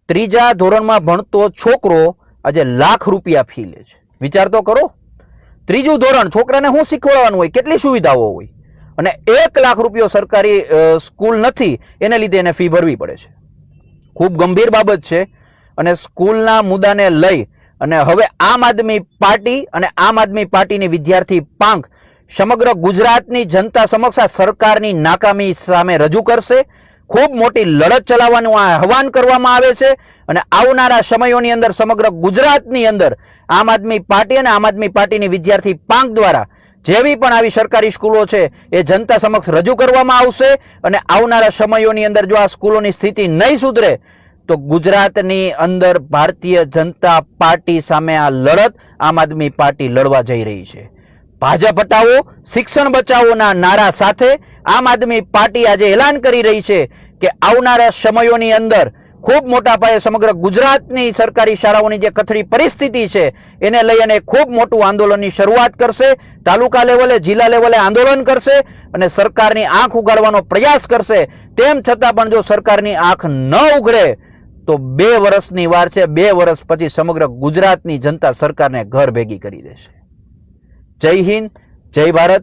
ત્રીજા ધોરણમાં ભણતો છોકરો આજે લાખ રૂપિયા ફી લે છે. વિચાર તો કરો, ત્રીજું ધોરણ, છોકરાને શું શીખવાડવાનું હોય, કેટલી સુવિધાઓ હોય, અને 1 લાખ રૂપિયો સરકારી સ્કૂલ નથી એને લીધે એને ફી ભરવી પડે છે. ખૂબ ગંભીર બાબત છે. અને સ્કૂલના મુદ્દાને લઈ અને હવે આમ આદમી પાર્ટી અને આમ આદમી પાર્ટીની વિદ્યાર્થી પાંખ સમગ્ર ગુજરાતની જનતા સમક્ષ આ સરકારની નાકામી સામે રજૂ કરશે. ખૂબ મોટી લડત ચલાવવાનું આહવાન કરવામાં આવે છે. અને આવનારા સમયોની અંદર સમગ્ર ગુજરાતની અંદર આમ આદમી પાર્ટી અને આમ આદમી પાર્ટીની વિદ્યાર્થી પાંખ દ્વારા જેવી પણ આવી સરકારી સ્કૂલો છે એ જનતા સમક્ષ રજૂ કરવામાં આવશે. અને આવનારા સમયોની અંદર જો આ સ્કૂલોની સ્થિતિ નહીં સુધરે તો ગુજરાતની અંદર ભારતીય જનતા પાર્ટી સામે આ લડત આમ આદમી પાર્ટી લડવા જઈ રહી છે. ભાજપ હટાવો, શિક્ષણ બચાવોના નારા સાથે આમ આદમી પાર્ટી આજે એલાન કરી રહી છે કે આવનારા સમયોની અંદર ખૂબ મોટા પાયે સમગ્ર ગુજરાતની સરકારી શાળાઓની જે કથળી પરિસ્થિતિ છે એને લઈ અને ખૂબ મોટું આંદોલનની શરૂઆત કરશે. તાલુકા લેવલે, જિલ્લા લેવલે આંદોલન કરશે અને સરકારની આંખ ઉગાડવાનો પ્રયાસ કરશે. તેમ છતાં પણ જો સરકારની આંખ ન ઉઘડે તો 2 વર્ષની વાર છે. 2 વર્ષ પછી સમગ્ર ગુજરાતની જનતા સરકારને ઘર ભેગી કરી દેશે. જય હિન્દ, જય ભારત.